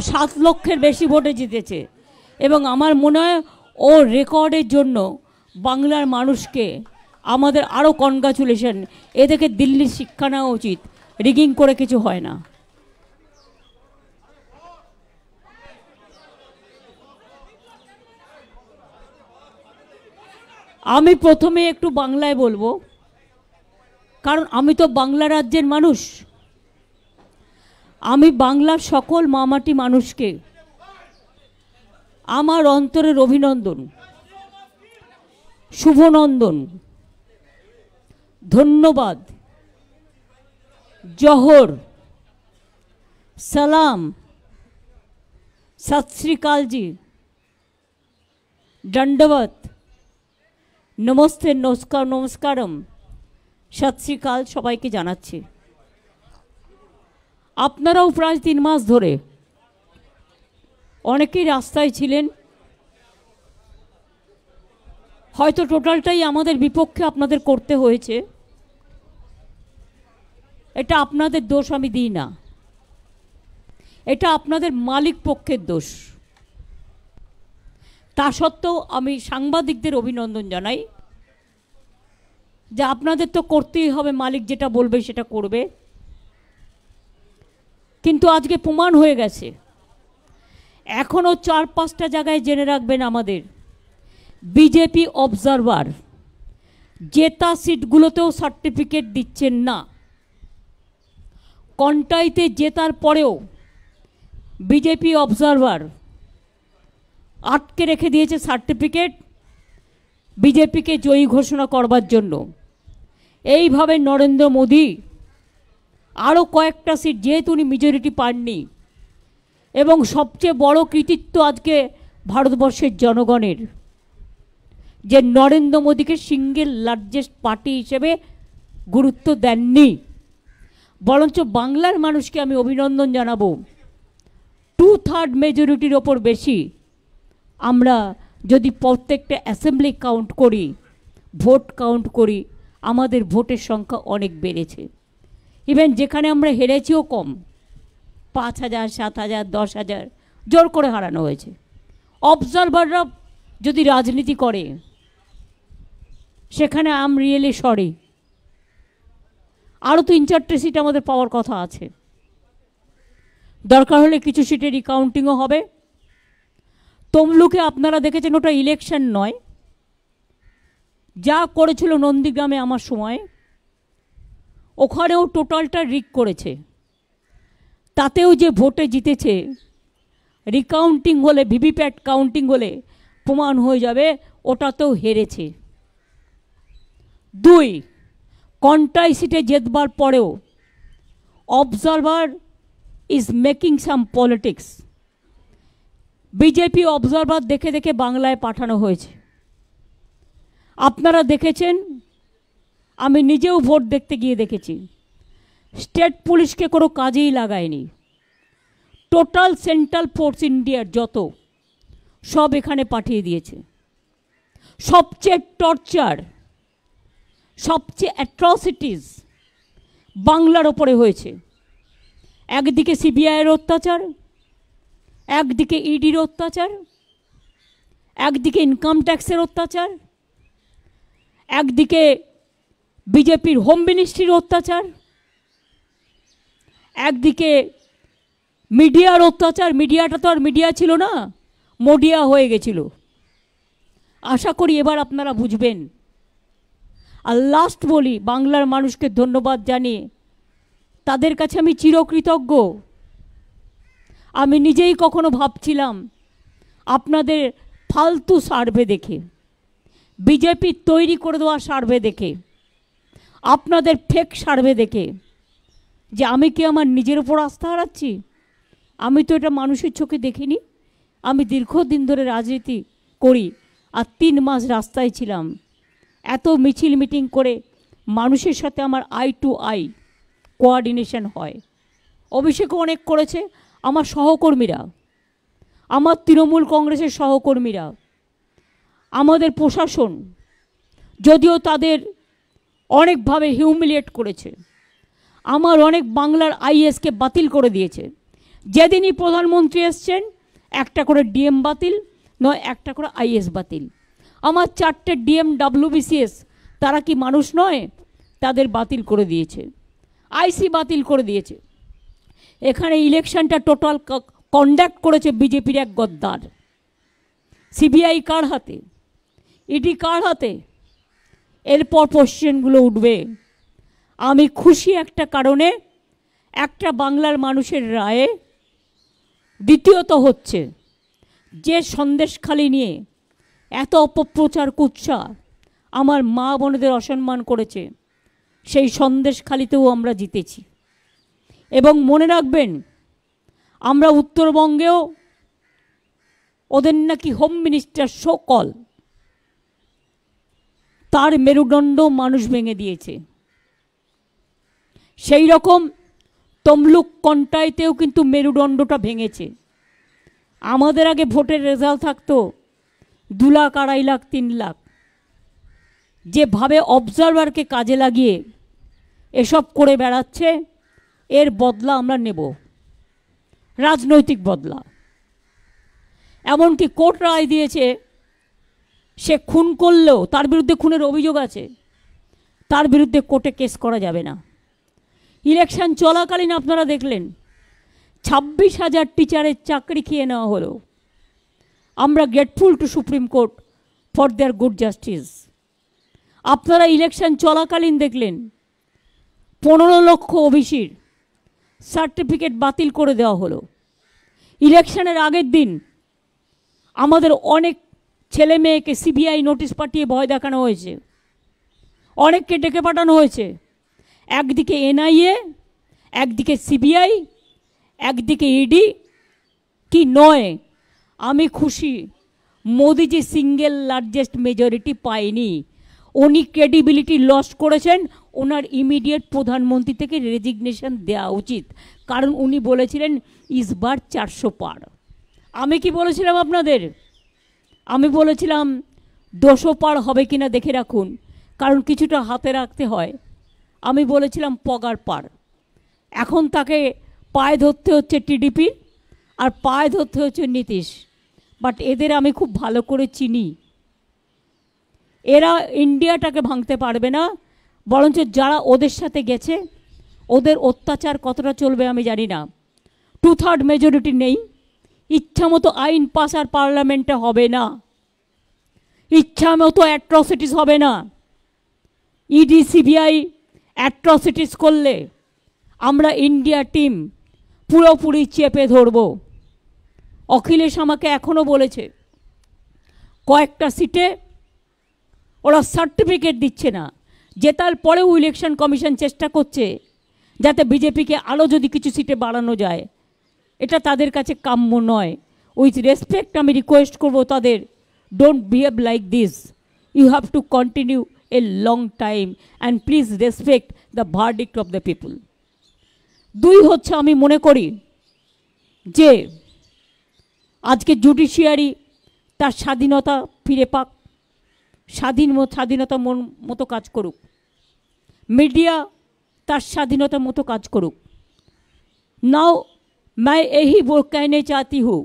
7 লক্ষের বেশি ভোটে জিতেছে এবং আমার মনে হয় ও রেকর্ডের জন্য বাংলার মানুষকে আমাদের আরও কনগ্রাচুলেশন। এদেরকে দিল্লির শিক্ষা নেওয়া উচিত, রিগিং করে কিছু হয় না। আমি প্রথমে একটু বাংলায় বলবো, কারণ আমি তো বাংলা রাজ্যের মানুষ। আমি বাংলার সকল মামাটি মানুষকে আমার অন্তরের অভিনন্দন, শুভনন্দন, ধন্যবাদ, জোহর, সালাম, সত শ্রী আকাল জি, দণ্ডবত, নমস্তে, নমস্কার, নমস্কারম, সত শ্রী আকাল সবাইকে জানাচ্ছি। আপনারাও প্রায় 3 মাস ধরে অনেকেই রাস্তায় ছিলেন, হয়তো টোটালটাই আমাদের বিপক্ষে আপনাদের করতে হয়েছে। এটা আপনাদের দোষ আমি দিই না, এটা আপনাদের মালিক পক্ষের দোষ। তা সত্ত্বেও আমি সাংবাদিকদের অভিনন্দন জানাই যে আপনাদের তো করতেই হবে, মালিক যেটা বলবে সেটা করবে। কিন্তু আজকে প্রমাণ হয়ে গেছে, এখনও 4-5টা জায়গায় জেনে রাখবেন আমাদের বিজেপি অবজারভার জেতা সিটগুলোতেও সার্টিফিকেট দিচ্ছেন না। কন্টাইতে জেতার পরেও বিজেপি অবজারভার আটকে রেখে দিয়েছে সার্টিফিকেট বিজেপিকে জয়ী ঘোষণা করবার জন্য। এইভাবে নরেন্দ্র মোদী আরও কয়েকটা সিট, যেহেতু উনি মেজরিটি পাননি, এবং সবচেয়ে বড় কৃতিত্ব আজকে ভারতবর্ষের জনগণের যে নরেন্দ্র মোদীকে সিঙ্গেল লার্জেস্ট পার্টি হিসেবে গুরুত্ব দেননি, বরঞ্চ বাংলার মানুষকে আমি অভিনন্দন জানাবো। 2/3 মেজরিটির ওপর বেশি আমরা যদি প্রত্যেকটা অ্যাসেম্বলি কাউন্ট করি, ভোট কাউন্ট করি, আমাদের ভোটের সংখ্যা অনেক বেড়েছে। ইভেন যেখানে আমরা হেরেছিও কম, 5,000, 7,000, 10,000 জোর করে হারানো হয়েছে। অবজারভাররা যদি রাজনীতি করে সেখানে আম রিয়েলি সরি, আরও 3-4টে সিট আমাদের পাওয়ার কথা আছে। দরকার হলে কিছু সিটে রিকাউন্টিংও হবে। তমলুকে আপনারা দেখেছেন ওটা ইলেকশন নয়, যা করেছিল নন্দীগ্রামে আমার সময়, ওখানেও টোটালটা রিক করেছে। তাতেও যে ভোটে জিতেছে, রিকাউন্টিং হলে, ভিভিপ্যাট কাউন্টিং হলে প্রমাণ হয়ে যাবে ওটাতেও হেরেছে। 2, কন্টাই সিটে জেতবার পরেও observer is making some politics. BJP observer দেখে দেখে বাংলায় পাঠানো হয়েছে। আপনারা দেখেছেন, আমি নিজেও ভোট দেখতে গিয়ে দেখেছি, স্টেট পুলিশকে কোনো কাজেই লাগায়নি। টোটাল সেন্ট্রাল ফোর্স ইন্ডিয়ার যত সব এখানে পাঠিয়ে দিয়েছে। সবচেয়ে টর্চার, সবচেয়ে অ্যাট্রসিটিস বাংলার ওপরে হয়েছে। একদিকে সিবিআইয়ের অত্যাচার, একদিকে ইডির অত্যাচার, একদিকে ইনকাম ট্যাক্সের অত্যাচার, একদিকে বিজেপির হোম মিনিস্ট্রির অত্যাচার, একদিকে মিডিয়ার অত্যাচার। মিডিয়াটা তো আর মিডিয়া ছিল না, মোডিয়া হয়ে গেছিল। আশা করি এবার আপনারা বুঝবেন। আর লাস্ট বলি, বাংলার মানুষকে ধন্যবাদ জানিয়ে তাদের কাছে আমি চিরকৃতজ্ঞ। আমি নিজেই কখনো ভাবছিলাম আপনাদের ফালতু সার্ভে দেখে, বিজেপি তৈরি করে দেওয়া সার্ভে দেখে, আপনাদের ফেক সার্ভে দেখে, যে আমি কি আমার নিজের উপর আস্থা হারাচ্ছি? আমি তো এটা মানুষের চোখে দেখিনি। আমি দীর্ঘদিন ধরে রাজনীতি করি, আর 3 মাস রাস্তায় ছিলাম। এত মিছিল মিটিং করে মানুষের সাথে আমার আই টু আই কোঅর্ডিনেশন হয়। অভিষেকও অনেক করেছে আমার সহকর্মীরা, আমার তৃণমূল কংগ্রেসের সহকর্মীরা, আমাদের প্রশাসন, যদিও তাদের অনেকভাবে হিউমিলিয়েট করেছে। আমার অনেক বাংলার আইএসকে বাতিল করে দিয়েছে, যেদিনই প্রধানমন্ত্রী এসছেন একটা করে ডিএম বাতিল, নয় একটা করে আইএস বাতিল। আমার 4টে ডিএম WBCS, তারা কি মানুষ নয়? তাদের বাতিল করে দিয়েছে, আইসি বাতিল করে দিয়েছে। এখানে ইলেকশনটা টোটাল কন্ডাক্ট করেছে বিজেপির এক গদ্দার। সিবিআই কার হাতে? ইডি কার হাতে? এরপর কোশ্চেনগুলো উঠবে। আমি খুশি একটা কারণে, একটা বাংলার মানুষের রায়ে। দ্বিতীয়ত হচ্ছে যে সন্দেশখালি নিয়ে এত অপপ্রচার কুৎসা আমার মা বোনেদের অসম্মান করেছে, সেই সন্দেশখালিতেও আমরা জিতেছি। এবং মনে রাখবেন, আমরা উত্তরবঙ্গেও ওদের নাকি হোম মিনিস্টার সকল, তার মেরুদণ্ড মানুষ ভেঙে দিয়েছে। সেই রকম তমলুক কন্টাইতেও কিন্তু মেরুদণ্ডটা ভেঙেছে। আমাদের আগে ভোটের রেজাল্ট থাকতো 2 লাখ, 2.5 লাখ, 3 লাখ। যেভাবে অবজারভারকে কাজে লাগিয়ে এসব করে বেড়াচ্ছে, এর বদলা আমরা নেব, রাজনৈতিক বদলা। এমনকি কোর্ট রায় দিয়েছে, সে খুন করলেও, তার বিরুদ্ধে খুনের অভিযোগ আছে, তার বিরুদ্ধে কোর্টে কেস করা যাবে না। ইলেকশন চলাকালীন আপনারা দেখলেন 26,000 টিচারের চাকরি খেয়ে নেওয়া হলো। আমরা grateful to supreme court for their good justice. আপনারা ইলেকশন চলাকালীন দেখলেন 15 লক্ষ ওবিসির সার্টিফিকেট বাতিল করে দেওয়া হলো। ইলেকশনের আগের দিন আমাদের অনেক ছেলে মেয়েকে সিবিআই নোটিশ পাঠিয়ে ভয় দেখানো হয়েছে, অনেককে ডেকে পাঠানো হয়েছে। একদিকে এনআইএ, একদিকে সিবিআই, একদিকে ইডি। কি নয়, আমি খুশি মোদিজি সিঙ্গেল লার্জেস্ট মেজরিটি পায়নি। উনি ক্রেডিবিলিটি লস করেছেন। ওনার ইমিডিয়েট প্রধানমন্ত্রী থেকে রেজিগনেশন দেওয়া উচিত, কারণ উনি বলেছিলেন ইসবার 400 পার। আমি কি বলেছিলাম আপনাদের? আমি বলেছিলাম 200 পার হবে কিনা দেখে রাখুন, কারণ কিছুটা হাতে রাখতে হয়। আমি বলেছিলাম পগার পার। এখন তাকে পায়ে ধরতে হচ্ছে টিডিপি, আর পায়ে ধরতে হচ্ছে নীতিশ। বাট এদের আমি খুব ভালো করে চিনি। এরা ইন্ডিয়াটাকে ভাঙতে পারবে না, বরঞ্চ যারা ওদের সাথে গেছে ওদের অত্যাচার কতটা চলবে আমি জানি না। 2/3 মেজরিটি নেই, ইচ্ছা মতো আইন পাস আর পার্লামেন্টে হবে না, ইচ্ছা মতো অ্যাট্রসিটিস হবে না। ইডি সিবিআই অ্যাট্রসিটিস করলে আমরা ইন্ডিয়া টিম পুরোপুরি চেপে ধরব। অখিলেশ আমাকে এখনও বলেছে কয়েকটা সিটে ওরা সার্টিফিকেট দিচ্ছে না, জেতার পরেও ইলেকশন কমিশন চেষ্টা করছে যাতে বিজেপিকে আরও যদি কিছু সিটে বাড়ানো যায়। এটা তাদের কাছে কাম্য নয়। উইথ রেসপেক্ট আমি রিকোয়েস্ট করব তাদের, don't behave like this. You have to continue a long time and please respect the verdict of the people. 2 হচ্ছে, আমি মনে করি যে আজকে জুডিশিয়ারি তার স্বাধীনতা ফিরে পাক, স্বাধীনতা মতো কাজ করুক, मीडिया तार स्वाधीनता मतो काज करुक। नाउ मैं यही वो कहने चाहती हूँ,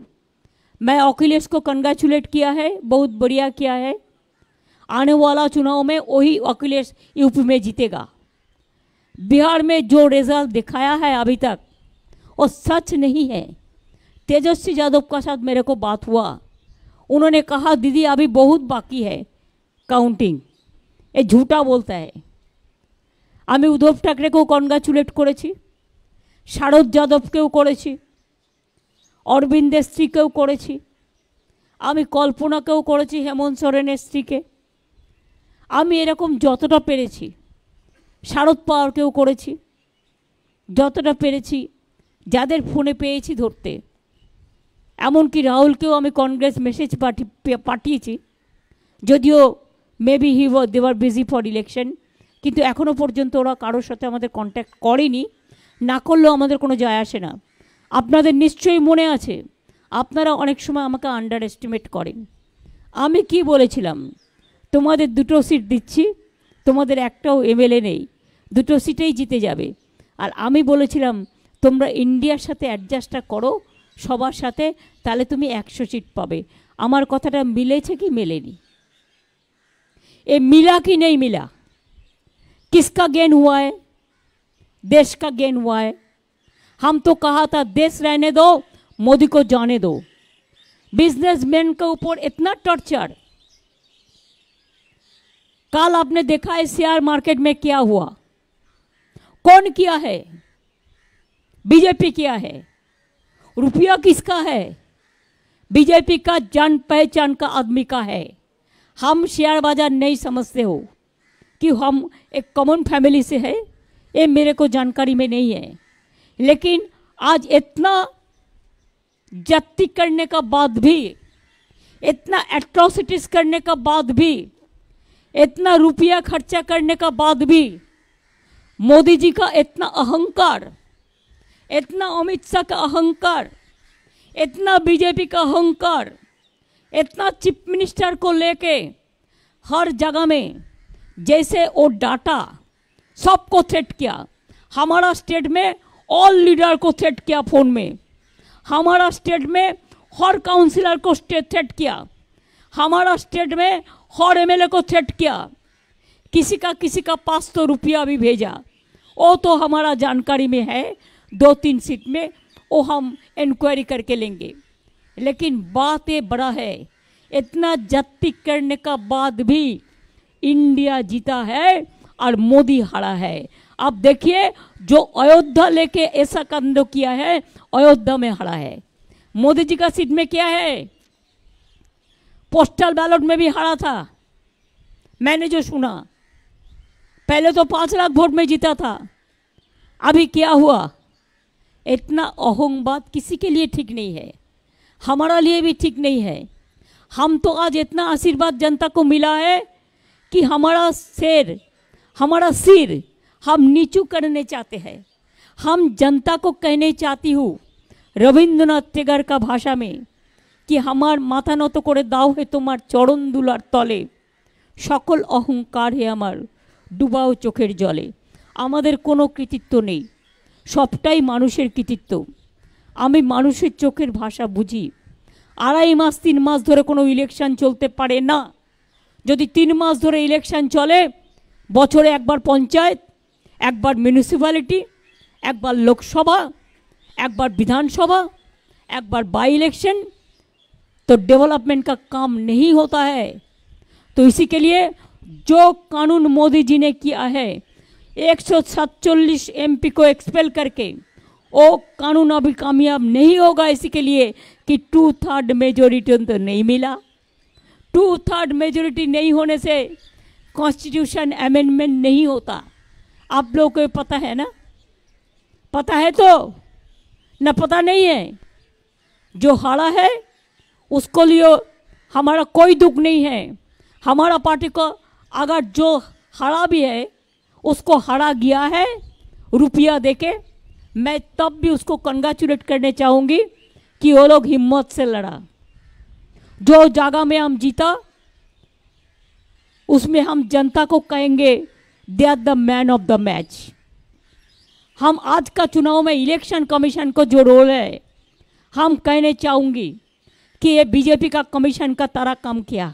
मैं अखिलेश को कंग्रेचुलेट किया है, बहुत बढ़िया किया है। आने वाला चुनाव में वही अखिलेश यूपी में जीतेगा। बिहार में जो रिजल्ट दिखाया है अभी तक वो सच नहीं है। तेजस्वी यादव का साथ मेरे को बात हुआ, उन्होंने कहा दीदी अभी बहुत बाकी है काउंटिंग, ये झूठा बोलता है। आमी उद्धव ठाकरे को कन्ग्रेचुलेट करेছি, শারদ যাদবকেও করেছি, অরবিন্দের স্ত্রীকেও করেছি, আমি কল্পনাকেও করেছি, হেমন্ত সোরেনের স্ত্রীকে। আমি এরকম যতটা পেরেছি, শারদ পাওয়ারকেও করেছি, যতটা পেরেছি যাদের ফোনে পেয়েছি ধরতে। এমনকি রাহুলকেও আমি কংগ্রেস মেসেজ পাঠিয়েছি, যদিও maybe they were busy for election, কিন্তু এখনও পর্যন্ত ওরা কারোর সাথে আমাদের কন্ট্যাক্ট করেনি। না করলেও আমাদের কোনো যায় আসে না। আপনাদের নিশ্চয়ই মনে আছে, আপনারা অনেক সময় আমাকে আন্ডার এস্টিমেট করেন। আমি কি বলেছিলাম, তোমাদের 2টো সিট দিচ্ছি, তোমাদের একটাও এমএলএ নেই, 2টো সিটেই জিতে যাবে। আর আমি বলেছিলাম তোমরা ইন্ডিয়ার সাথে অ্যাডজাস্টটা করো সবার সাথে, তাহলে তুমি 100 सीट পাবে। আমার কথাটা মিলেছে কি মেলেনি? ये मिला कि नहीं मिला? किसका गेन हुआ है? देश का गेन हुआ है। हम तो कहा था देश रहने दो, मोदी को जाने दो। बिजनेसमैन के ऊपर इतना टॉर्चर। कल आपने देखा है शेयर मार्केट में क्या हुआ। कौन किया है? बीजेपी किया है। रुपया किसका है? बीजेपी का, जान पहचान का आदमी का है। हम शेयर बाजार नहीं समझते हो कि हम एक कॉमन फैमिली से है, ये मेरे को जानकारी में नहीं है। लेकिन आज इतना जाति करने का बाद भी, इतना एट्रोसिटीज करने का बाद भी, इतना रुपया खर्चा करने का बाद भी मोदी जी का इतना अहंकार, इतना अमित शाह का अहंकार, इतना बीजेपी का अहंकार, इतना चीफ मिनिस्टर को लेके हर जगह में जैसे वो डाटा सबको थ्रेट किया। हमारा स्टेट में ऑल लीडर को थ्रेट किया फोन में, हमारा स्टेट में हर काउंसिलर को थ्रेट किया, हमारा स्टेट में हर एमएलए को थ्रेट किया। किसी का पास तो रुपया भी भेजा, वो तो हमारा जानकारी में है। 2-3 सीट में वो हम इंक्वायरी करके लेंगे। लेकिन बात ये बड़ा है, इतना जाति करने का बाद भी इंडिया जीता है और मोदी हारा है। अब देखिए जो अयोध्या लेके ऐसा कांड किया है, अयोध्या में हारा है। मोदी जी का सीट में क्या है? पोस्टल बैलेट में भी हारा था, मैंने जो सुना। पहले तो 5 लाख वोट में जीता था, अभी क्या हुआ? इतना अहंबाद किसी के लिए ठीक नहीं है, हमारा लिए भी ठीक नहीं है। हम तो आज इतना आशीर्वाद जनता को मिला है कि हमारा सिर हम नीचू करने चाहते हैं। हम जनता को कहने चाहती हूँ रविंद्रनाथ टैगोर का भाषा में कि हमार माथा নত করে দাও হে তোমার চরণ দুলার তলে, সকল অহংকার হে আমার ডুবাও চোখের জলে। আমাদের কোনো কৃতিত্ব নেই, সবটাই মানুষের কৃতিত্ব। আমি মানুষের চোখের ভাষা বুঝি। 2.5 মাস 3 মাস ধরে কোনো ইলেকশন চলতে পারে না। যদি 3 মাস ধরে ইলেকশন চলে, বছরে একবার পঞ্চায়েত, একবার মিউনিসিপ্যালিটি, একবার लोकसभा, একবার विधानसभा, একবার बाई इलेक्शन, तो डेवलपमेंट का काम नहीं होता है। तो इसी के लिए जो कानून मोदी जी ने किया है, 147 एमपी को एक्सपेल करके, वो कानून अभी कामयाब नहीं होगा। इसी के लिए कि 2/3 मेजोरिटी तो नहीं मिला। 2/3 मेजोरिटी नहीं होने से कॉन्स्टिट्यूशन अमेंडमेंट नहीं होता। आप लोगों को पता है ना? पता है तो न पता नहीं है। जो हारा है उसको लिए हमारा कोई दुख नहीं है। हमारा पार्टी को अगर जो हारा भी है उसको हारा गया है रुपया देके, मैं तब भी उसको कंग्रेचुलेट करने चाहूँगी कि वो लोग हिम्मत से लड़ा। जो जगह में हम जीता उसमें हम जनता को कहेंगे they are the man of the match. हम आज का चुनाव में इलेक्शन कमीशन को जो रोल है, हम कहने चाहूँगी कि ये बीजेपी का कमीशन का तरह काम किया।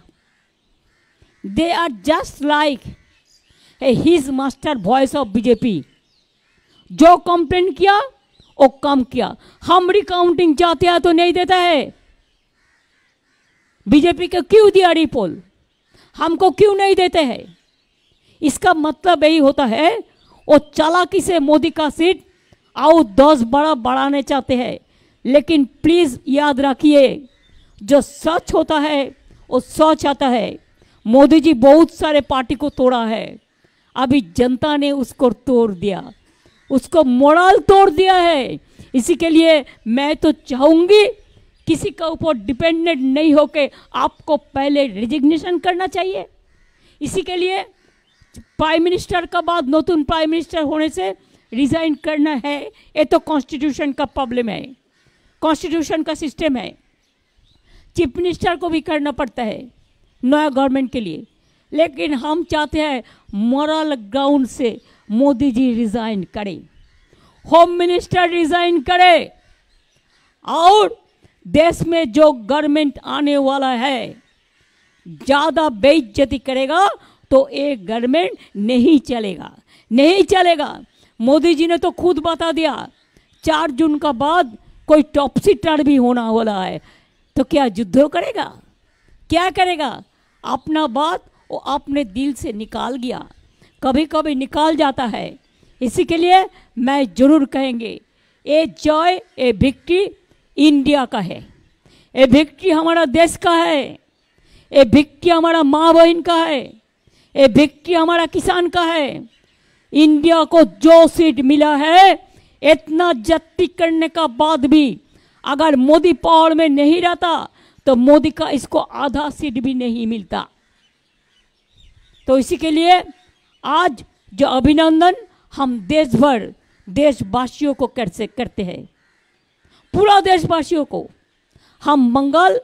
They are just like his master voice of BJP. जो कंप्लेन किया वो काम किया। हम रिकाउंटिंग चाहते हैं तो नहीं देता है। बीजेपी को क्यों दिया रिपोल, हमको क्यों नहीं देते हैं? इसका मतलब यही होता है वो चालाकी से मोदी का सीट आओ 10 बड़ा बढ़ाने चाहते हैं। लेकिन प्लीज याद रखिए जो सच होता है वो सच आता है। मोदी जी बहुत सारे पार्टी को तोड़ा है, अभी जनता ने उसको तोड़ दिया, उसको मोरल तोड़ दिया है। इसी के लिए मैं तो चाहूँगी किसी का ऊपर डिपेंडेंट नहीं होके आपको पहले रिजिग्नेशन करना चाहिए। इसी के लिए प्राइम मिनिस्टर का बाद नतून प्राइम मिनिस्टर होने से रिजाइन करना है। ये तो कॉन्स्टिट्यूशन का प्रॉब्लम है, कॉन्स्टिट्यूशन का सिस्टम है। चीफ मिनिस्टर को भी करना पड़ता है नया गवर्नमेंट के लिए। लेकिन हम चाहते हैं मॉरल ग्राउंड से मोदी जी रिजाइन करें। होम मिनिस्टर रिजाइन करे और देश में जो गवर्नमेंट आने वाला है ज्यादा बेइज्जती करेगा तो एक गवर्नमेंट नहीं चलेगा, नहीं चलेगा। मोदी जी ने तो खुद बता दिया 4 जून का बाद कोई टॉपसी टर्न भी होना वाला है, तो क्या युद्ध करेगा, क्या करेगा? अपना बात वो अपने दिल से निकाल गया, कभी कभी निकाल जाता है। इसी के लिए मैं जरूर कहेंगे ये जॉय ये विक्ट्री इंडिया का है, ये विक्ट्री हमारा देश का है, ये विक्ट्री हमारा माँ बहन का है, ये विक्ट्री हमारा किसान का है। इंडिया को जो सीट मिला है इतना जत्ती करने का बाद भी अगर मोदी पावर में नहीं रहता तो मोदी का इसको आधा सीट भी नहीं मिलता। तो इसी के लिए आज जो अभिनंदन हम देश भर देशवासियों को करते हैं, पूरा देशवासियों को हम मंगल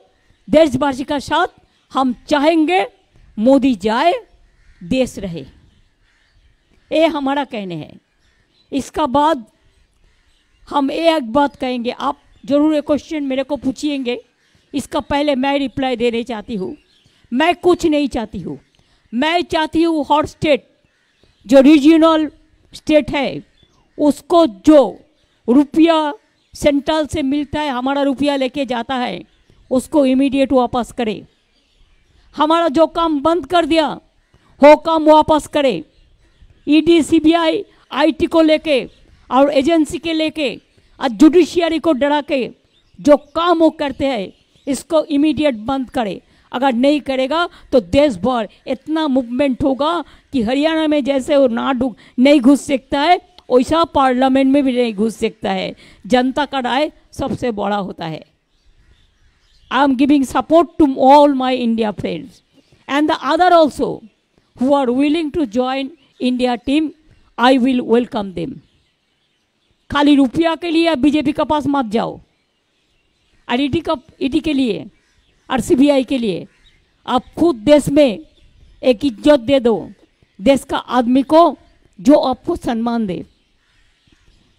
देशवासी का साथ हम चाहेंगे मोदी जाए देश रहे, ये हमारा कहने हैं। इसका बाद हम एक बात कहेंगे, आप जरूर एक क्वेश्चन मेरे को पूछिएंगे, इसका पहले मैं रिप्लाई देने चाहती हूँ। मैं कुछ नहीं चाहती हूँ, मैं चाहती हूँ हर स्टेट जो रीजनल स्टेट है उसको जो रुपया सेंट्रल से मिलता है, हमारा रुपया लेके जाता है, उसको इमीडिएट वापस करे। हमारा जो काम बंद कर दिया वो काम वापस करे। ईडी सीबीआई आईटी को लेके और एजेंसी के लेके और जुडिशियरी को डरा के जो काम वो करते हैं इसको इमीडिएट बंद करे। अगर नहीं करेगा तो देश भर इतना मूवमेंट होगा कि हरियाणा में जैसे वो नहीं घुस सकता है वैसा पार्लियामेंट में भी नहीं घुस सकता है। जनता का राय सबसे बड़ा होता है। I am giving support to all my India friends and the other also who are willing to join India team, I will welcome them. खाली रुपया के लिए आप बीजेपी के पास मत जाओ और ईडी के लिए और सीबीआई के लिए आप खुद देश में एक इज्जत दे दो देश का आदमी को जो आपको सम्मान दे।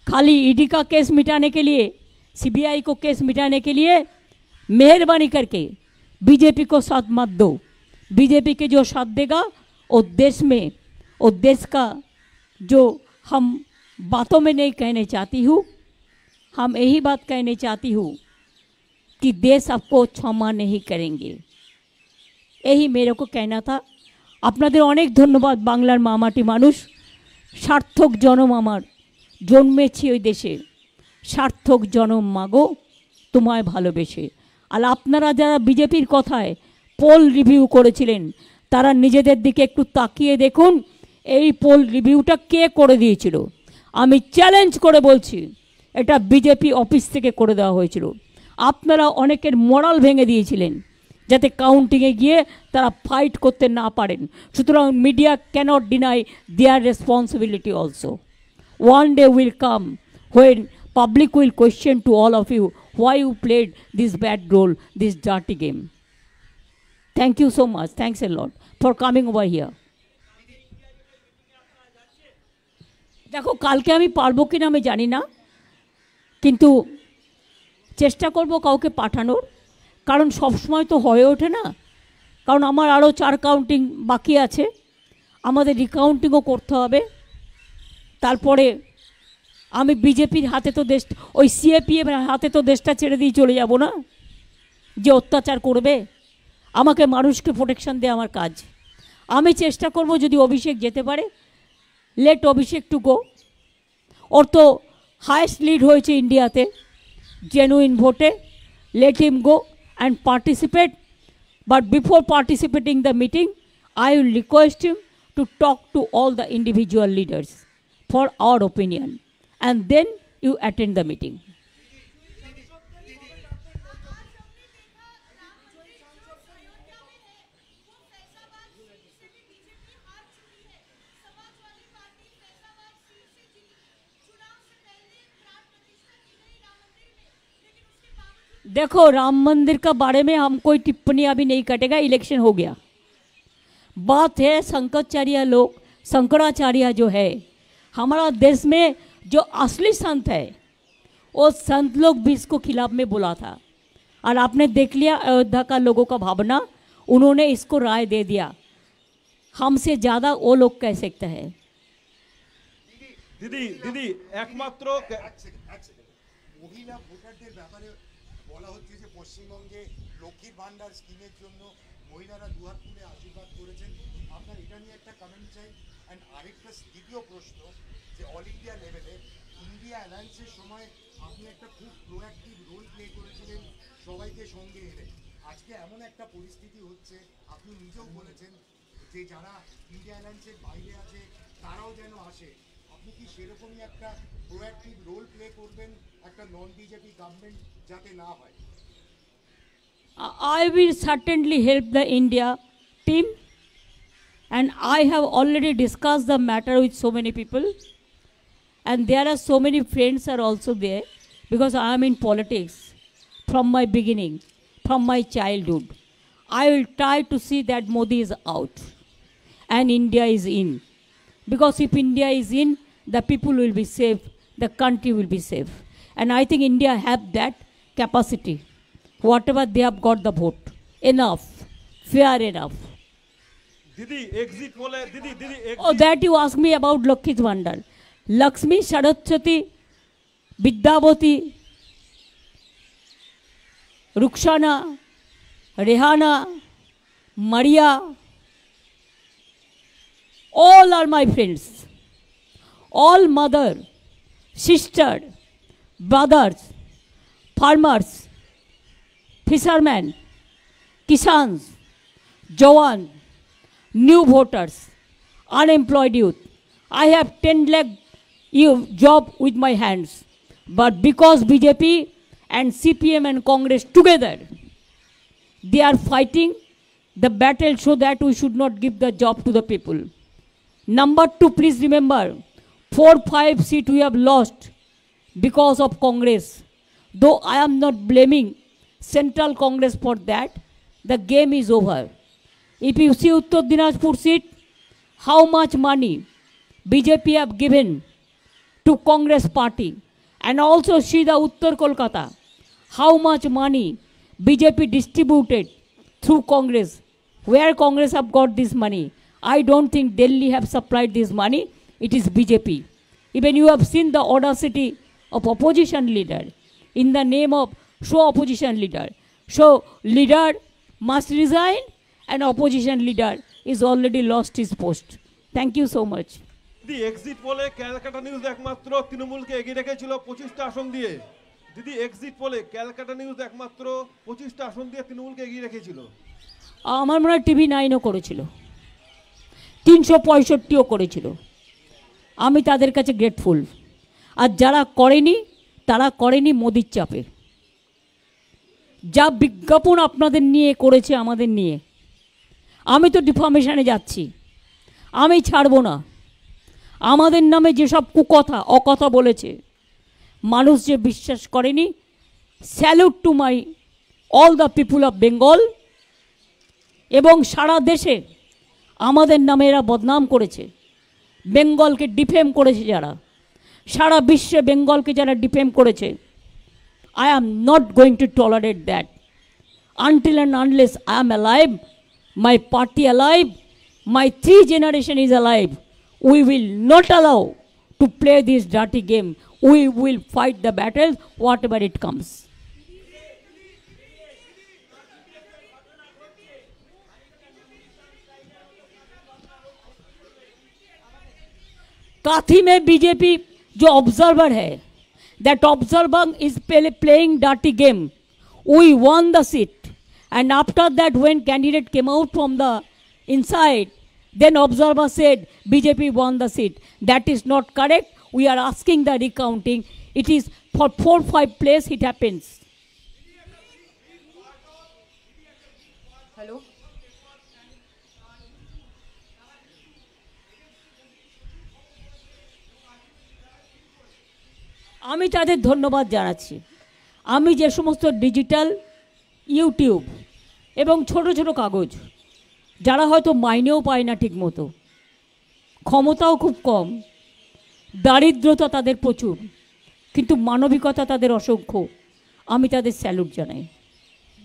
खाली ईडी का केस मिटाने के लिए सीबीआई को केस मिटाने के लिए मेहरबानी करके बीजेपी को साथ मत दो। बीजेपी के जो साथ देगा और देश में और देश का जो हम बातों में नहीं कहने चाहती हूँ, हम यही बात कहने चाहती हूँ कि देश आपको क्षमा नहीं करेंगे, यही मेरे को कहना था। আপনাদের অনেক ধন্যবাদ। বাংলার মামাটি মানুষ, সার্থক জনম আমার, জন্মেছি ওই দেশে, সার্থক জনম মাগো তোমায় ভালোবেসে। আর আপনারা যারা বিজেপির কথায় পোল রিভিউ করেছিলেন তারা নিজেদের দিকে একটু তাকিয়ে দেখুন এই পোল রিভিউটা কে করে দিয়েছিল। আমি চ্যালেঞ্জ করে বলছি এটা বিজেপি অফিস থেকে করে দেওয়া হয়েছিল। আপনারা অনেকের মোরাল ভেঙে দিয়েছিলেন যাতে কাউন্টিংয়ে গিয়ে তারা ফাইট করতে না পারেন। সুতরাং media cannot deny their responsibility also. One day will come when public will question to all of you why you played this bad role, this dirty game. Thank you so much, thanks a lot for coming over here. দেখো কালকে আমি পারবো কিনা আমি জানি না, কিন্তু চেষ্টা করব কাউকে পাঠানোর, কারণ সবসময় তো হয়ে ওঠে না। কারণ আমার আরও 4 কাউন্টিং বাকি আছে, আমাদের রিকাউন্টিংও করতে হবে। তারপরে আমি বিজেপির হাতে তো দেশ, ওই সিএপিএম হাতে তো দেশটা ছেড়ে দিয়ে চলে যাব না যে অত্যাচার করবে। আমাকে মানুষকে প্রোটেকশন দেওয়া আমার কাজ। আমি চেষ্টা করব যদি অভিষেক যেতে পারে, লেট অভিষেক টু গো। ওর তো হায়েস্ট লিড হয়েছে ইন্ডিয়াতে জেনুইন ভোটে, let him go and participate, but before participating the meeting I will request him to talk to all the individual leaders for our opinion and then you attend the meeting. देखो राम मंदिर का बारे में हम कोई टिप्पणी अभी नहीं कटेगा, इलेक्शन हो गया। बात है शंकराचार्य लोग, शंकराचार्य जो है हमारा देश में जो असली संत है वो संत लोग भी इसको खिलाफ में बोला था, और आपने देख लिया अयोध्या का लोगों का भावना, उन्होंने इसको राय दे दिया। हमसे ज़्यादा वो लोग कह सकते हैं। দিদি দিদি একমাত্র মহিলা ভোটারদের ব্যাপারে বলা হচ্ছে যে পশ্চিমবঙ্গে লক্ষ্মীর ভান্ডার স্কিমের জন্য মহিলারা দুহাত তুলে আশীর্বাদ করেছেন। আপনার এটা নিয়ে একটা কমেন্ট চাই। অ্যান্ড আরেকটা দ্বিতীয় প্রশ্ন, যে অল ইন্ডিয়া লেভেলে ইন্ডিয়া অ্যালায়েন্সের সময় আপনি একটা খুব প্রোঅ্যাক্টিভ রোল প্লে করেছিলেন সবাইকে সঙ্গে এনে। আজকে এমন একটা পরিস্থিতি হচ্ছে, আপনি নিজেও বলেছেন যে যারা ইন্ডিয়া অ্যালায়েন্সের বাইরে আছে তারাও যেন আসে। আপনি কি সেরকমই একটা প্রোঅ্যাক্টিভ রোল প্লে করবেন একটা নন বিজেপি গভর্নমেন্ট যাতে না হয়? I will certainly help the India team, and I have already discussed the matter with so many people, and there are so many friends are also there, because I am in politics from my beginning, from my childhood. I will try to see that Modi is out and India is in, because if India is in, the people will be safe, the country will be safe, and I think India have that capacity. Whatever they have got the vote, enough, fair enough. দিদি exit পোলে দিদি দিদি Oh, that you ask me about Lakshmi's Vandal. Lakshmi, Saraswati, Vidyavati, Rukhsana, Rehana, Maria, all are my friends. All mother, sister, brothers, farmers, fishermen, kisans, Jawan, new voters, unemployed youth. I have 10 lakh job with my hands. But because BJP and CPM and Congress together, they are fighting the battle so that we should not give the job to the people. Number two, please remember, 4-5 seats we have lost because of Congress. Though I am not blaming Central Congress for that, the game is over. If you see Uttar Dinajpur seat, how much money BJP have given to Congress party, and also see the Uttar Kolkata, how much money BJP distributed through Congress. Where Congress have got this money? I don't think Delhi have supplied this money. It is BJP. Even you have seen the audacity of opposition leader in the name of opposition leader. So leader must resign, and opposition leader is already lost his post. Thank you so much. দিদি exit পোলে Calcutta news একমাত্র তৃণমূলকে এগিয়ে রেখেছিল 25টা আসন দিয়ে। দিদি exit পোলে Calcutta news একমাত্র 25টা আসন দিয়ে তৃণমূলকে এগিয়ে রেখেছিল। আমার মনে হয় TV 9ও করেছিল, 365ও করেছিল। আমি তাদের কাছে গ্রেটফুল। আর যারা করেনি তারা করেনি মোদির চাপে। যা বিজ্ঞাপন আপনাদের নিয়ে করেছে আমাদের নিয়ে, আমি তো ডিফামেশনে যাচ্ছি, আমি ছাড়বো না। আমাদের নামে যেসব কুকথা অকথা বলেছে, মানুষ যে বিশ্বাস করেনি, salute to my all the people of Bengal. এবং সারা দেশে আমাদের নামে এরা বদনাম করেছে, বেঙ্গলকে ডিফেম করেছে যারা, সারা বিশ্বে বেঙ্গলকে যারা ডিফেম করেছে, I am not going to tolerate that. Until and unless I am alive, my party alive, my 3 generation is alive, we will not allow to play this dirty game. We will fight the battle, whatever it comes. काथी में BJP जो observer है, that observer is playing dirty game. We won the seat, and after that when candidate came out from the inside, then observer said BJP won the seat. That is not correct. We are asking the recounting. It is for 4-5 place it happens. Hello. আমি তাদের ধন্যবাদ জানাচ্ছি। আমি যে সমস্ত digital YouTube এবং ছোট ছোট কাগজ, যারা হয়তো মাইনেও পায় না ঠিকমতো, ক্ষমতাও খুব কম, দারিদ্রতা তাদের প্রচুর, কিন্তু মানবিকতা তাদের অসংখ্য। আমি তাদের স্যালুট জানাই।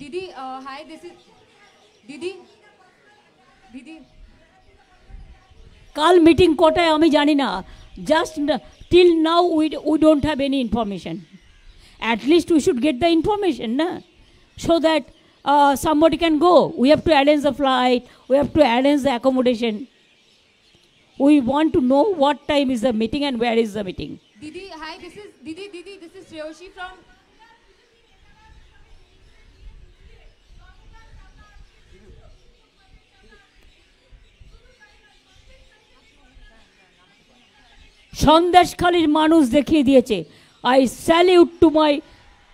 দিদি, হাই, দিস ইজ দিদি। দিদি, কাল মিটিং কটায় আমি জানি না, just till now we don't have any information. At least we should get the information না, so that somebody can go. We have to arrange the flight, we have to arrange the accommodation. We want to know what time is the meeting and where is the meeting. Didi, hi, this is Didi, this is Shreyoshi from. সন্দেশখালীর মানুষ দেখিয়ে দিয়েছে। I salute to my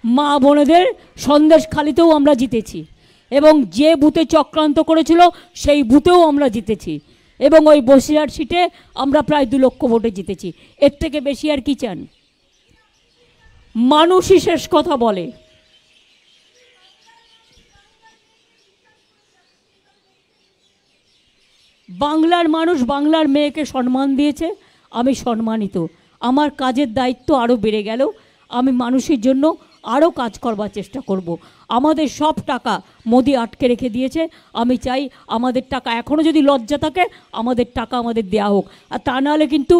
মা বোনেদের, সন্দেশখালীতেও আমরা জিতেছি, এবং যে বুথে চক্রান্ত করেছিল সেই বুথেও আমরা জিতেছি, এবং ওই বসিরহাট সিটে আমরা প্রায় 2 লক্ষ ভোটে জিতেছি। এর থেকে বেশি আর কি চান? মানুষই শেষ কথা বলে। বাংলার মানুষ বাংলার মেয়েকে সম্মান দিয়েছে, আমি সম্মানিত। আমার কাজের দায়িত্ব আরও বেড়ে গেল, আমি মানুষের জন্য আরও কাজ করবার চেষ্টা করব। আমাদের সব টাকা মোদি আটকে রেখে দিয়েছে, আমি চাই আমাদের টাকা, এখনও যদি লজ্জা থাকে আমাদের টাকা আমাদের দেওয়া হোক। আর তা নাহলে কিন্তু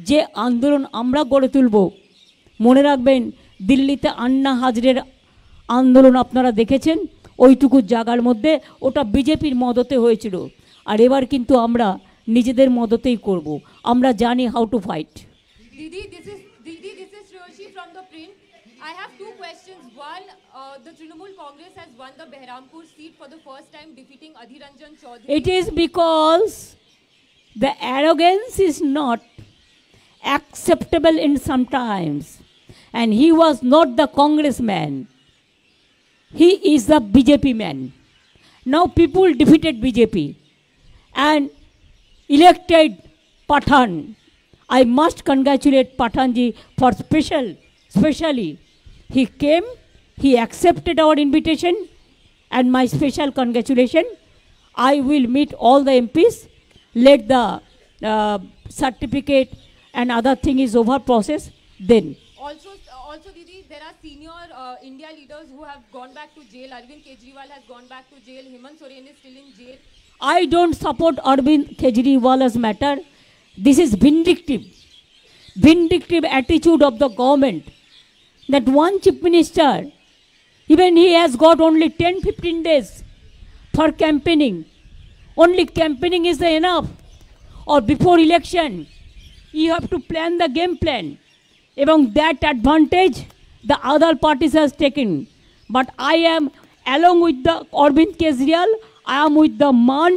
যে আন্দোলন আমরা গড়ে তুলব, মনে রাখবেন দিল্লিতে আন্না হাজরের আন্দোলন আপনারা দেখেছেন, ওইটুকু জায়গার মধ্যে ওটা বিজেপির মদতে হয়েছিল, আর এবার কিন্তু আমরা নিজেদের মদতেই করব। আমরা জানি how to fight. Didi, this is Shreyoshi from the print. I have 2 questions. One, the Trinamool Congress has won the Behrampur seat for the first time, defeating Adhir Ranjan Chaudhary. It is because the arrogance is not acceptable in some times, and he was not the congressman, he is the BJP man. Now people defeated BJP and elected Pathan. I must congratulate Pathanji for specially he came, he accepted our invitation, and my special congratulation. I will meet all the MPs, let the certificate and other thing is over process, then. Also, Didi, there are senior India leaders who have gone back to jail. Arvind Kejriwal has gone back to jail. Hemant Soren is still in jail. I don't support Arvind Kejriwal's matter. This is vindictive attitude of the government. That one chief minister, even he has got only 10-15 days for campaigning. Only campaigning is enough. Or before election, you have to plan the game plan. Even that advantage the other parties has taken. But I am along with the Arvind Kejriwal, I am with the man,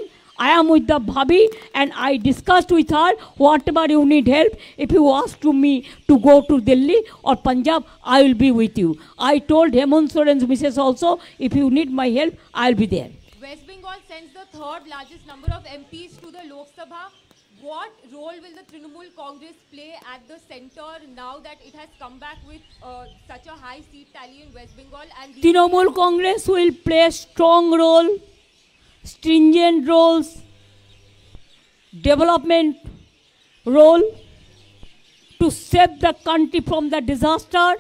I am with the Bhabhi, and I discussed with her, whatever you need help, if you ask to me to go to Delhi or Punjab, I will be with you. I told Hemant Soren's missus also, if you need my help, I will be there. West Bengal sends the 3rd largest number of MPs to the Lok Sabha. What role will the Trinamool Congress play at the center now that it has come back with such a high seat tally in West Bengal? And Trinamool Congress will play a strong role, stringent roles, development role, to save the country from the disaster,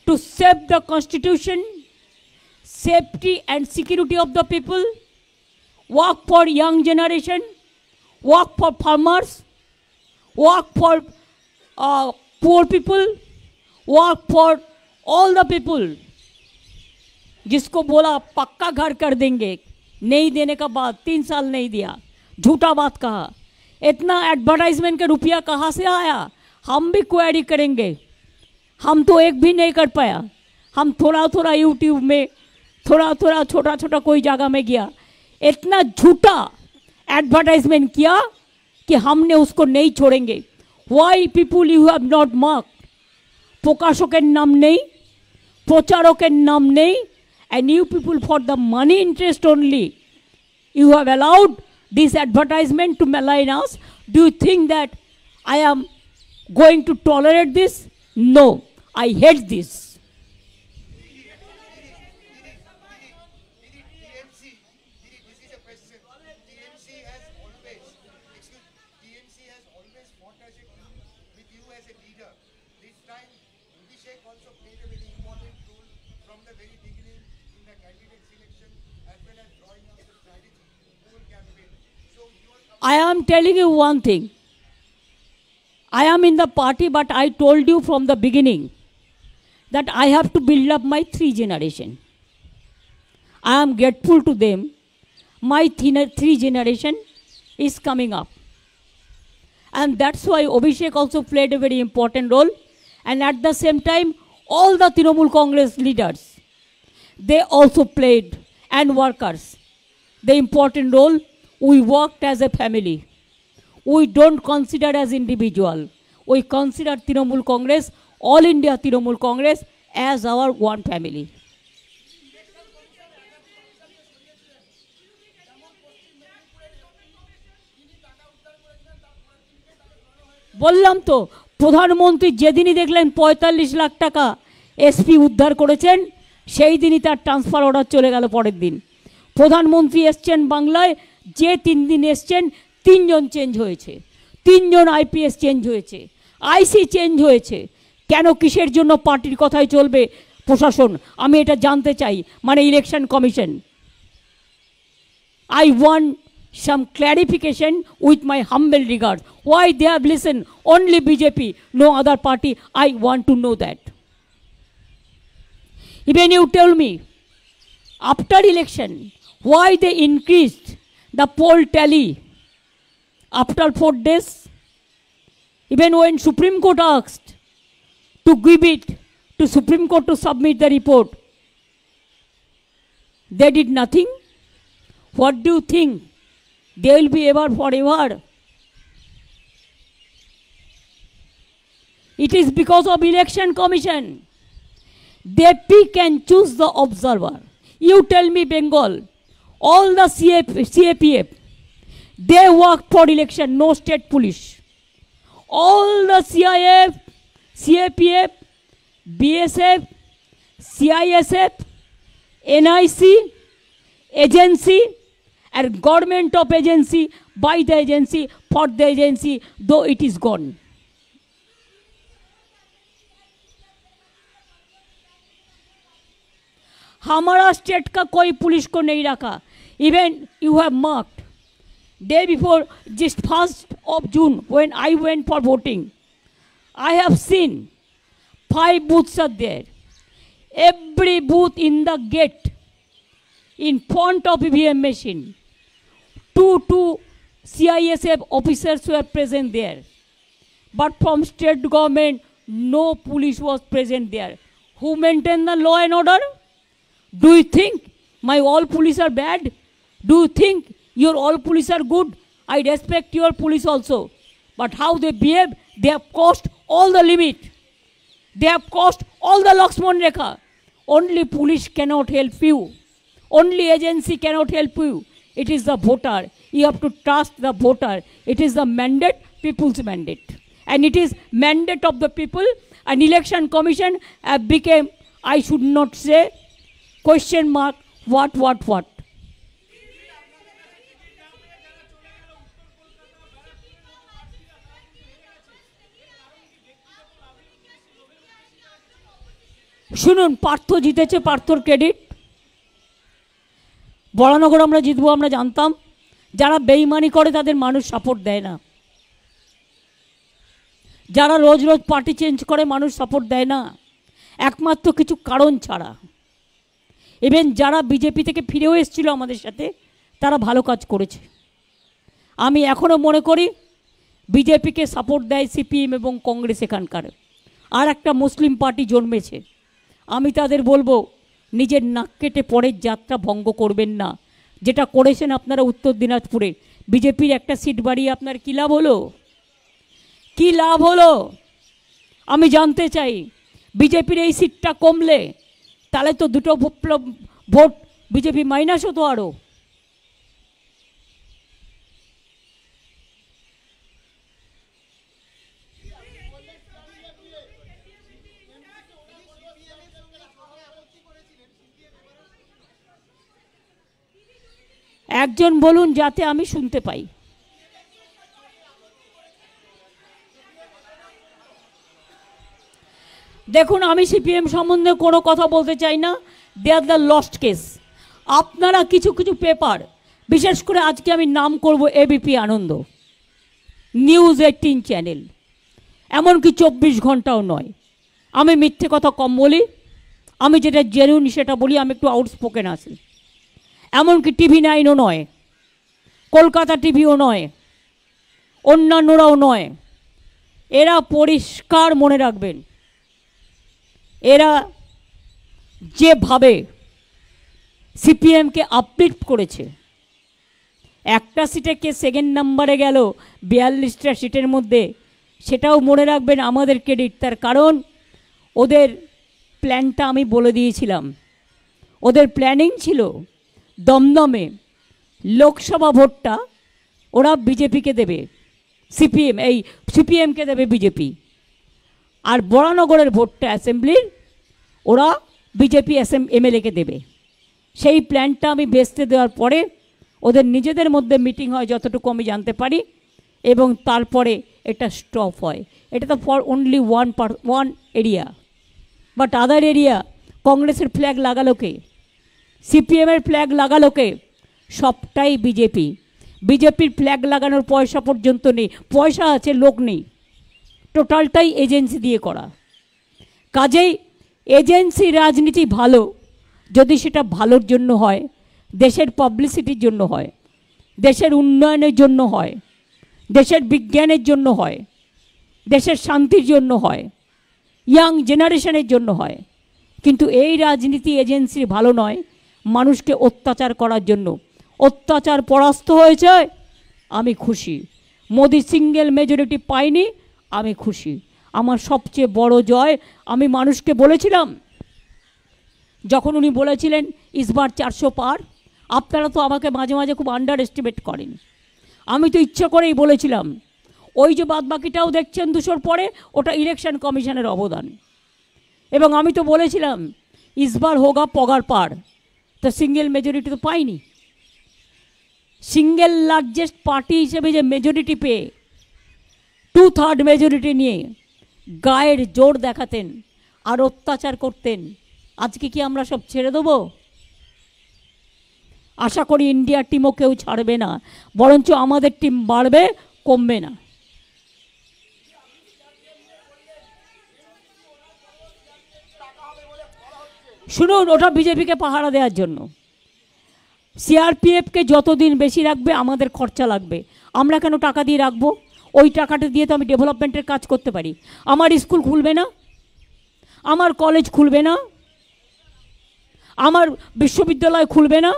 to save the constitution, safety and security of the people, work for young generation, work for farmers, work for poor people, work for all the people. जिसको बोला पक्का घर कर देंगे, नहीं देने का बाद 3 साल नहीं दिया, झूठा बात कहा। इतना एडवर्टाइजमेंट का रुपया कहाँ से आया? हम भी क्वेरी करेंगे। हम तो एक भी नहीं कर पाया, हम थोड़ा थोड़ा यूट्यूब में, थोड़ा थोड़ा छोटा छोटा कोई जगह में गया, इतना झूठा एडवर्टाइजमेंट किया कि हमने उसको नहीं छोड़ेंगे। Why people you have not mark? প্রকাশকের নাম নেই, প্রচারকের নাম নেই, and you people for the money interest only, you have allowed this advertisement to malign us. Do you think that I am going to tolerate this? No, I hate this. TMC has always fought as a team with you as Abhishek also played a very important role from the very beginning in the candidate selection as well as drawing up the strategy whole campaign. So you are I am telling you one thing. I am in the party, but I told you from the beginning that I have to build up my 3 generation. I am grateful to them. My 3 generation is coming up. And that's why Abhishek also played a very important role. And at the same time, all the Trinamool Congress leaders, they also played, and workers, the important role. We worked as a family. We don't consider as individual. We consider Trinamool Congress, All India Trinamool Congress, as our one family. বললাম তো, প্রধানমন্ত্রী যেদিনই দেখলেন 45 লাখ টাকা SP উদ্ধার করেছেন, সেই দিনই তার ট্রান্সফার অর্ডার চলে গেল পরের দিন। প্রধানমন্ত্রী এসছেন বাংলায়, যে 3 দিন এসছেন 3 জন চেঞ্জ হয়েছে, 3 জন আইপিএস চেঞ্জ হয়েছে, আইসি চেঞ্জ হয়েছে। কেন, কিসের জন্য পার্টির কথাই চলবে প্রশাসন? আমি এটা জানতে চাই, মানে election commission. I want some clarification with my humble regards. Why they have listened only BJP, no other party? I want to know that. Even you tell me, after election, why they increased the poll tally after 4 days? Even when Supreme Court asked to give it to Supreme Court to submit the report, they did nothing. What do you think? They will be ever forever. It is because of election commission. They pick and choose the observer. You tell me, Bengal, all the CAPF, they worked for election, no state police. All the CIF, CAPF, BSF, CISF, NIC, agency, and government of agency, by the agency, for the agency, though it is gone. हमारा state का कोई police को नहीं रखा. Even you have marked, day before, just 1st of June, when I went for voting, I have seen 5 booths are there. Every booth in the gate, in front of EVM machine, 2 CISF officers were present there. But from state government, no police was present there. Who maintained the law and order? Do you think my all police are bad? Do you think your all police are good? I respect your police also. But how they behave, they have crossed all the limit. They have crossed all the Lakshman Rekha. Only police cannot help you. Only agency cannot help you. It is the voter. You have to trust the voter. It is the mandate, people's mandate. And it is mandate of the people. An election commission became, I should not say, question mark, what. শুনুন, পার্থ জিতেছে, পার্থর credit. Baranagar আমরা জিতবো আমরা জানতাম। যারা বেইমানি করে তাদের মানুষ সাপোর্ট দেয় না। যারা রোজ রোজ পার্টি চেঞ্জ করে মানুষ সাপোর্ট দেয় না, একমাত্র কিছু কারণ ছাড়া। ইভেন যারা বিজেপি থেকে ফিরেও এসেছিল আমাদের সাথে, তারা ভালো কাজ করেছে। আমি এখনও মনে করি বিজেপিকে সাপোর্ট দেয় সিপিএম এবং কংগ্রেস এখানকার। আর একটা মুসলিম পার্টি জন্মেছে। আমি তাদের বলবো, নিজের নাক কেটে পরের যাত্রা ভঙ্গ করবেন না। যেটা করেছেন আপনারা উত্তর দিনাজপুরে, বিজেপির একটা সিট বাড়িয়ে আপনার কী লাভ হলো? কী লাভ হলো আমি জানতে চাই। বিজেপির এই সিটটা কমলে তাহলে তো 2টো ভোট বিজেপি মাইনাস হতো আরও। একজন বলুন যাতে আমি শুনতে পাই। দেখুন, আমি সিপিএম সম্বন্ধে কোনো কথা বলতে চাই না, দে আর দ্য লস্ট কেস। আপনারা কিছু কিছু পেপার, বিশেষ করে আজকে আমি নাম করব এবিপি আনন্দ, নিউজ 18 চ্যানেল, এমনকি 24 ঘন্টাও নয়, আমি মিথ্যে কথা কম বলি, আমি যেটা জেনুইন সেটা বলি, আমি একটু আউটস্পোকেন আছি। এমনকি টিভি 9ও নয়, কলকাতা টিভিও নয়, অন্যান্যরাও নয়। এরা পরিষ্কার মনে রাখবেন, এরা যেভাবে সিপিএমকে আপলিফট করেছে, একটা সিটে কে সেকেন্ড নাম্বারে গেল 42টা সিটের মধ্যে, সেটাও মনে রাখবেন আমাদের ক্রেডিট। তার কারণ ওদের প্ল্যানটা আমি বলে দিয়েছিলাম। ওদের প্ল্যানিং ছিল দমদমে লোকসভা ভোটটা ওরা বিজেপিকে দেবে, সিপিএমকে দেবে বিজেপি, আর বরানগরের ভোটটা অ্যাসেম্বলির ওরা বিজেপি এমএলএকে দেবে। সেই প্ল্যানটা আমি বেচতে দেওয়ার পরে ওদের নিজেদের মধ্যে মিটিং হয় যতটুকু আমি জানতে পারি, এবং তারপরে এটা স্টপ হয়। এটা তো for only one area, but other area কংগ্রেসের ফ্ল্যাগ লাগালোকে, সিপিএমের ফ্ল্যাগ লাগালোকে, সবটাই বিজেপি। বিজেপির ফ্ল্যাগ লাগানোর পয়সা পর্যন্ত নেই, পয়সা আছে লোক নেই, টোটালটাই এজেন্সি দিয়ে করা। কাজেই এজেন্সি রাজনীতি ভালো যদি সেটা ভালোর জন্য হয়, দেশের পাবলিসিটির জন্য হয়, দেশের উন্নয়নের জন্য হয়, দেশের বিজ্ঞানের জন্য হয়, দেশের শান্তির জন্য হয়, ইয়াং জেনারেশনের জন্য হয়। কিন্তু এই রাজনীতি এজেন্সি ভালো নয়, মানুষকে অত্যাচার করার জন্য। অত্যাচার পরাস্ত হয়েছে, আমি খুশি। মোদি সিঙ্গেল মেজরিটি পাইনি, আমি খুশি। আমার সবচেয়ে বড় জয়, আমি মানুষকে বলেছিলাম যখন উনি বলেছিলেন ইসবার 400 পার, আপনারা তো আমাকে মাঝে মাঝে খুব আন্ডার এস্টিমেট করেন। আমি তো ইচ্ছা করেই বলেছিলাম, ওই যে বাদবাকিটাও দেখছেন 200 পরে, ওটা ইলেকশন কমিশনের অবদান। এবং আমি তো বলেছিলাম ইসবার হোগা পগার পার, তো সিঙ্গেল মেজরিটি তো পাইনি। সিঙ্গেল লার্জেস্ট পার্টি হিসেবে যে মেজরিটি পেয়ে 2/3 মেজরিটি নিয়ে গায়ের জোর দেখাতেন আর অত্যাচার করতেন, আজকে কি আমরা সব ছেড়ে দেবো? আশা করি ইন্ডিয়ার টিমও কেউ ছাড়বে না, বরঞ্চ আমাদের টিম বাড়বে, কমবে না। শুনুন, ওটা বিজেপিকে পাহারা দেওয়ার জন্য। সিআরপিএফকে যতদিন বেশি রাখবে আমাদের খরচা লাগবে। আমরা কেন টাকা দিয়ে রাখবো? ওই টাকাটা দিয়ে তো আমি ডেভেলপমেন্টের কাজ করতে পারি। আমার স্কুল খুলবে না, আমার কলেজ খুলবে না, আমার বিশ্ববিদ্যালয় খুলবে না।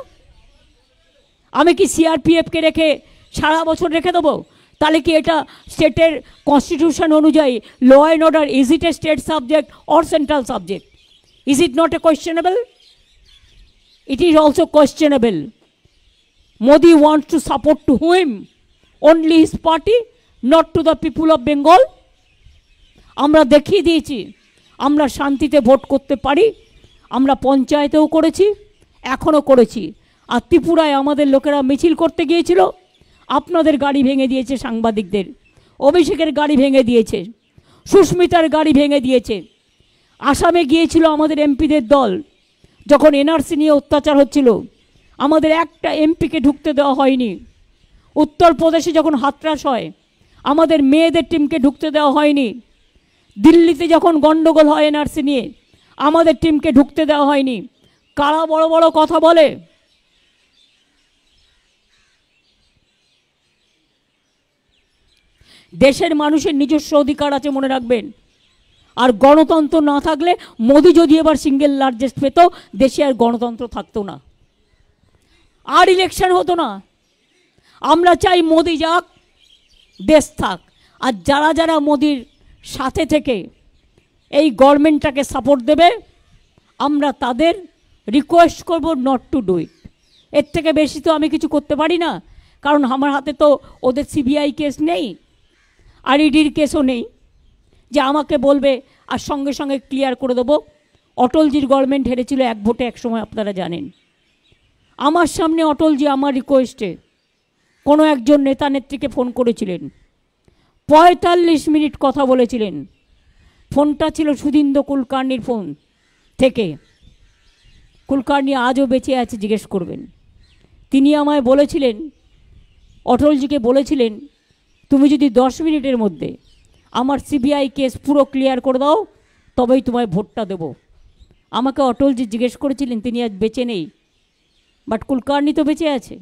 আমি কি সিআরপিএফকে রেখে সারা বছর রেখে দেবো? তাহলে কি এটা স্টেটের কনস্টিটিউশন অনুযায়ী law and order, is it a state subject or central subject? Is it not a questionable? It is also questionable. Modi wants to support to whom? Only his party, not to the people of Bengal. আমরা দেখিয়ে দিয়েছি আমরা শান্তিতে vote করতে পারি। আমরা পঞ্চায়েতেও করেছি, এখনও করেছি। আর ত্রিপুরায় আমাদের লোকেরা মিছিল করতে গিয়েছিল, আপনাদের গাড়ি ভেঙে দিয়েছে, সাংবাদিকদের। অভিষেকের গাড়ি ভেঙে দিয়েছে, সুস্মিতার গাড়ি ভেঙে দিয়েছে। আসামে গিয়েছিল আমাদের এমপিদের দল, যখন এনআরসি নিয়ে অত্যাচার হচ্ছিল, আমাদের একটা এমপিকে ঢুকতে দেওয়া হয়নি। উত্তরপ্রদেশে যখন হাতরাস হয়, আমাদের মেয়েদের টিমকে ঢুকতে দেওয়া হয়নি। দিল্লিতে যখন গণ্ডগোল হয় এনআরসি নিয়ে, আমাদের টিমকে ঢুকতে দেওয়া হয়নি। কারা বড় বড় কথা বলে? দেশের মানুষের নিজস্ব অধিকার আছে, মনে রাখবেন। আর গণতন্ত্র না থাকলে, মোদি যদি এবার সিঙ্গেল লার্জেস্ট পেত, দেশে আর গণতন্ত্র থাকতো না, আর ইলেকশন হতো না। আমরা চাই মোদি যাক, দেশ থাক। আর যারা যারা মোদির সাথে থেকে এই গভর্নমেন্টটাকে সাপোর্ট দেবে, আমরা তাদের রিকোয়েস্ট করব নট টু ডু ইট। এর থেকে বেশি তো আমি কিছু করতে পারি না, কারণ আমার হাতে তো ওদের সিবিআই কেস নেই, আর ইডির কেসও নেই যে আমাকে বলবে আর সঙ্গে সঙ্গে ক্লিয়ার করে দেবো। অটলজির গভর্নমেন্ট হেরেছিল 1 ভোটে এক সময়, আপনারা জানেন। আমার সামনে অটলজি আমার রিকোয়েস্টে কোনো একজন নেতা নেত্রীকে ফোন করেছিলেন, 45 মিনিট কথা বলেছিলেন। ফোনটা ছিল সুধীন্দ্র কুলকার্নির ফোন থেকে। কুলকার্নি আজও বেঁচে আছে, জিজ্ঞেস করবেন। তিনি আমায় বলেছিলেন, অটলজিকে বলেছিলেন, তুমি যদি 10 মিনিটের মধ্যে আমার সিবিআই কেস পুরো ক্লিয়ার করে দাও তবেই তোমায় ভোটটা দেবো। আমাকে অটলজি জিজ্ঞেস করেছিলেন, তিনি আজ বেঁচে নেই, বাট কুলকার্নি তো বেঁচে আছে।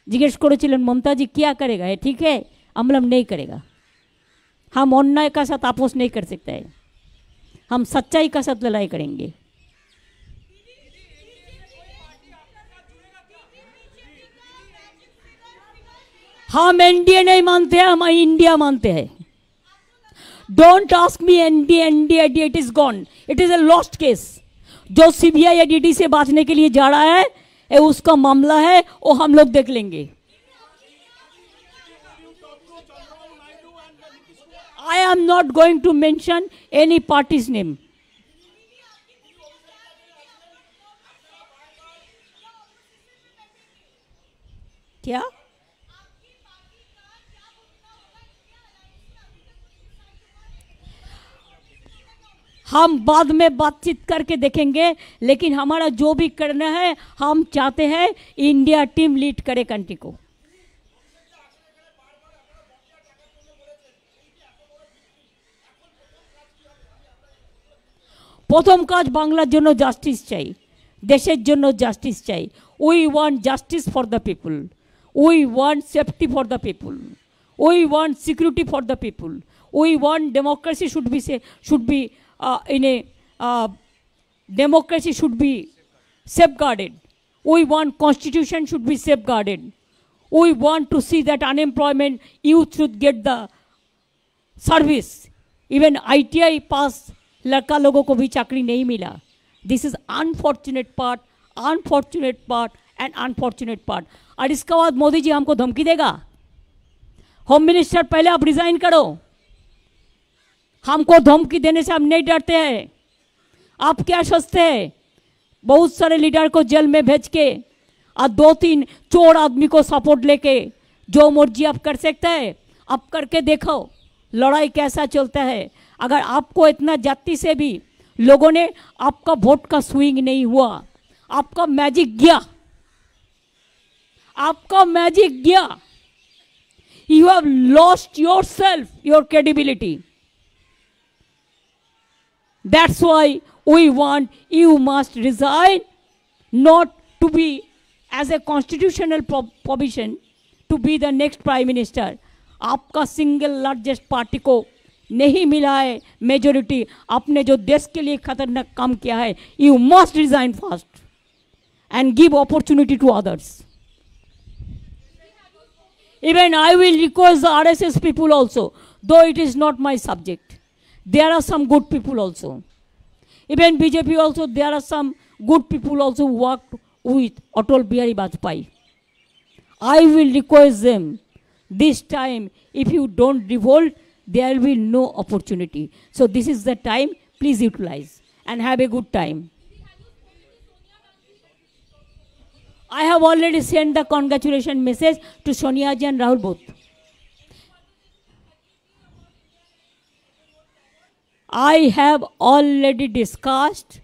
जिज्ञेस करेছিলেন ममता जी क्या करेगा, है ठीक है? हम बोला नहीं करेगा, हम अन्याय का साथ আপোষ नहीं कर सकते हैं, हम सच्चाई का साथ लड़ाई करेंगे। हम एनडीए नहीं मानते हैं, हम इंडिया मानते हैं। Don't ask me NDA NDA it is gone, it is a lost case. जो सीबीआई एडीडी से बांचने के लिए जा रहा है ये उसका मामला है, वो हम लोग देख लेंगे। I am not going to mention any party's name. क्या? हम बाद में बातचीत करके देखेंगे, लेकिन हमारा जो भी करना है हम चाहते हैं इंडिया टीम लीड करे कंट्री को। प्रथम काज बांगलार जन्य जस्टिस चाहिए, देशेर जन्य जस्टिस चाहिए। We want justice for the people, we want safety for the people, we want security for the people, we want democracy should be in a democracy should be safeguarded. We want constitution should be safeguarded. We want to see that unemployment youth should get the service. Even ITI pass लड़का लोगों को भी चाकरी नहीं मिला। This is unfortunate part and unfortunate part. और इसके बाद मोदी जी हमको धमकी देगा, होम मिनिस्टर पहले आप रिजाइन करो। हमको धमकी देने से हम नहीं डरते हैं। आप क्या सोचते हैं बहुत सारे लीडर को जेल में भेज के और 2-3 चोर आदमी को सपोर्ट लेके जो मर्जी आप कर सकते हैं? आप करके देखो लड़ाई कैसा चलता है। अगर आपको इतना जाति से भी लोगों ने आपका वोट का स्विंग नहीं हुआ, आपका मैजिक गया, आपका मैजिक गया, you have lost yourself, your credibility. That's why we want you must resign, not to be as a constitutional provision to be the next prime minister. आपका सिंगल लार्जेस्ट पार्टी को नहीं मिला है majority, आपने जो देश के लिए खतरनाक काम किया है, you must resign fast and give opportunity to others. Even I will request the RSS people also, though it is not my subject. There are some good people also. Even BJP also, there are some good people also who worked with Atal Bihari Vajpayee. I will request them, this time, if you don't revolt, there will be no opportunity. So this is the time, please utilize and have a good time. I have already sent the congratulation message to Sonia ji and Rahul both. I have already discussed.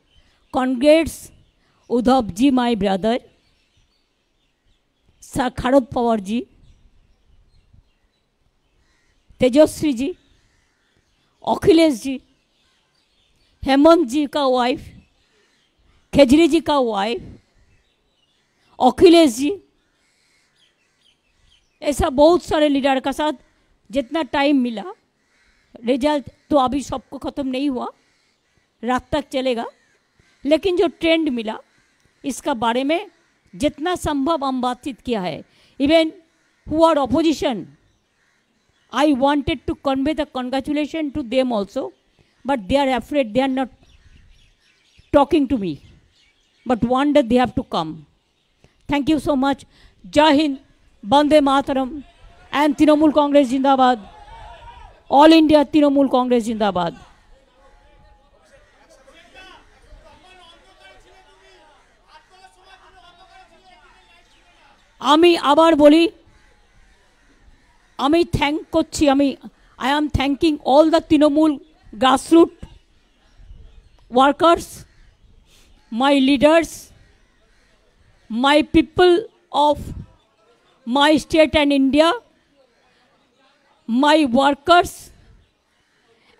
Congrats Udhav ji, my brother, Sharad Pawar ji, Tejaswi ji, Akhilesh ji, Hemant जी का wife, khejri जी का wife, Akhilesh ji, ऐसा बहुत सारे leader का साथ जितना time मिला, result तो अभी सबको ख़त्म नहीं हुआ, रात तक चलेगा, लेकिन जो ट्रेंड मिला इसका बारे में जितना संभव हम बातचीत किया है। Even who are opposition, I wanted to convey the congratulation to them also, but they are afraid, they are not talking to me, but one day they have to come. Thank you so much. जय हिंद, Vande Mataram and Trinamool Congress जिंदाबाद, all India Trinamool Congress जिंदाबाद। আমি আবার বলি, আমি thank করছি, I am thanking all the Trinamool grassroots workers, my leaders, my people of my state and India, my workers,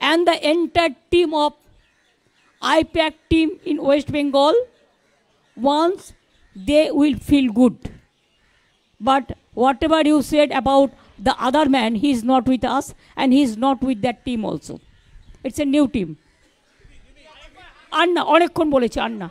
and the entire team of IPAC team in West Bengal, once they will feel good. But whatever you said about the other man, he is not with us and he is not with that team also. It's a new team. Anna, অনেকক্ষণ বলেছে Anna.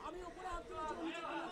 আমি ওপরে হাত তুলেছি, নিচে